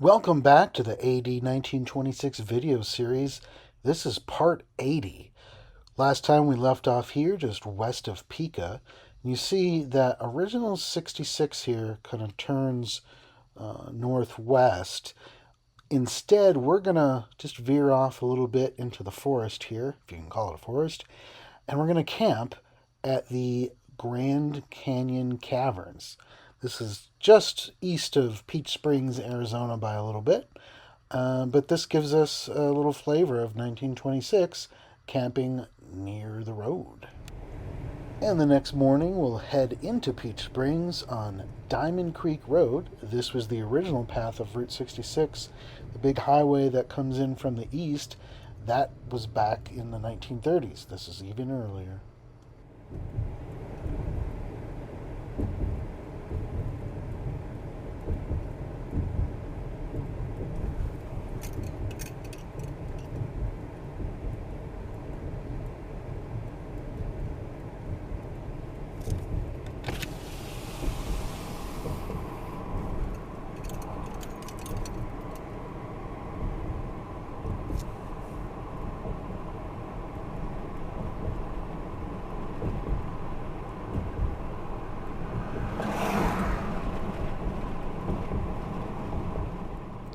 Welcome back to the AD 1926 video series. This is part 80. Last time we left off here just west of Pica. You see that original 66 here kind of turns northwest. Instead, we're going to just veer off a little bit into the forest here, if you can call it a forest, and we're going to camp at the Grand Canyon Caverns. This is just east of Peach Springs, Arizona by a little bit, but this gives us a little flavor of 1926 camping near the road. And the next morning, we'll head into Peach Springs on Diamond Creek Road. This was the original path of Route 66, the big highway that comes in from the east. That was back in the 1930s. This is even earlier.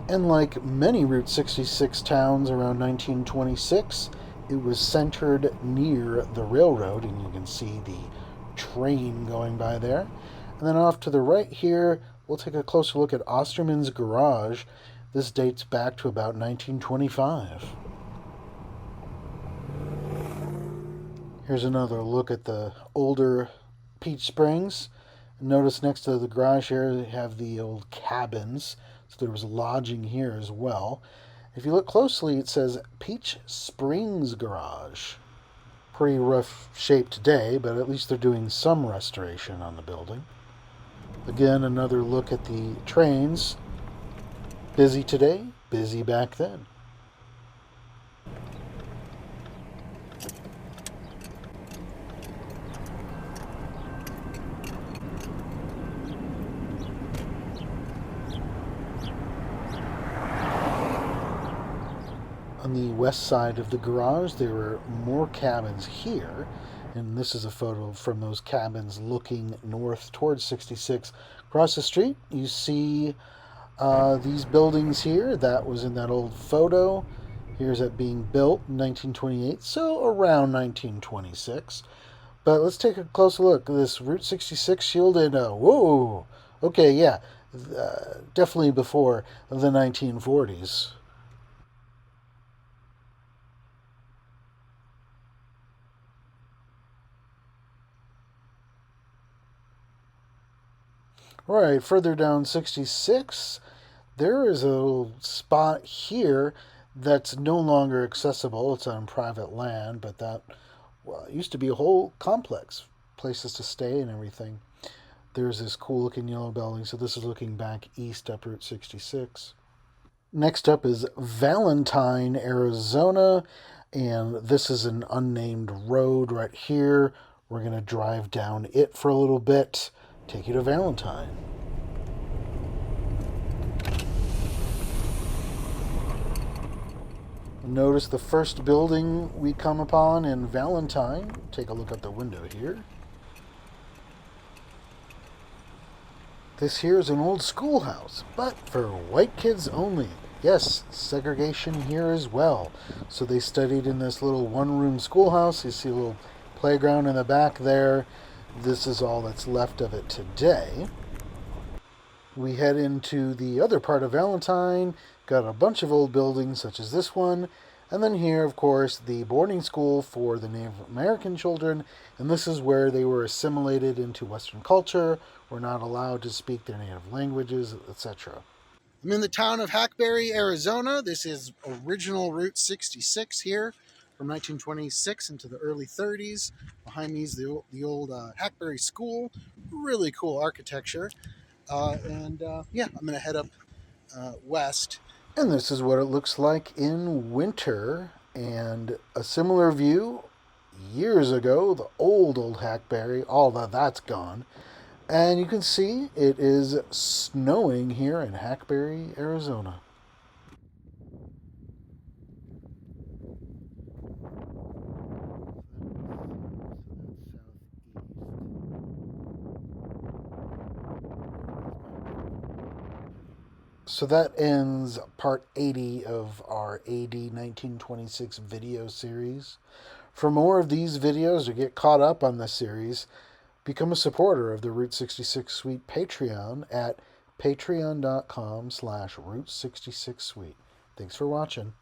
And like many Route 66 towns around 1926, it was centered near the railroad, and you can see the train going by there. And then off to the right here, we'll take a closer look at Osterman's garage. This dates back to about 1925. Here's another look at the older Peach Springs. Notice next to the garage here, they have the old cabins. So there was lodging here as well. If you look closely, it says Peach Springs Garage. Pretty rough shape today, but at least they're doing some restoration on the building. Again, another look at the trains. Busy today, busy back then. On the west side of the garage, there were more cabins here, and this is a photo from those cabins looking north towards 66. Across the street, you see these buildings here. That was in that old photo. Here's it being built in 1928, so around 1926. But let's take a closer look. This Route 66 shielded, whoa, okay, yeah, definitely before the 1940s. All right, further down 66, there is a little spot here that's no longer accessible. It's on private land, but that used to be a whole complex, places to stay and everything. There's this cool looking yellow building, so this is looking back east up Route 66. Next up is Valentine, Arizona, and this is an unnamed road right here. We're going to drive down it for a little bit. Take you to Valentine. Notice the first building we come upon in Valentine. Take a look out the window here. This here is an old schoolhouse, but for white kids only. Yes, segregation here as well. So they studied in this little one-room schoolhouse. You see a little playground in the back there. This is all that's left of it today. We head into the other part of Valentine. Got a bunch of old buildings such as this one. And then here, of course, the boarding school for the Native American children. And this is where they were assimilated into Western culture, were not allowed to speak their native languages, etc. I'm in the town of Hackberry, Arizona. This is original Route 66 here from 1926 into the early 30s. Behind me is the old Hackberry School. Really cool architecture. Yeah, I'm going to head up west. And this is what it looks like in winter. And a similar view years ago, the old Hackberry, all that's gone. And you can see it is snowing here in Hackberry, Arizona. So that ends part 80 of our AD 1926 video series. For more of these videos or get caught up on the series, become a supporter of the Route 66 Suite Patreon at patreon.com/Route66 Suite. Thanks for watching.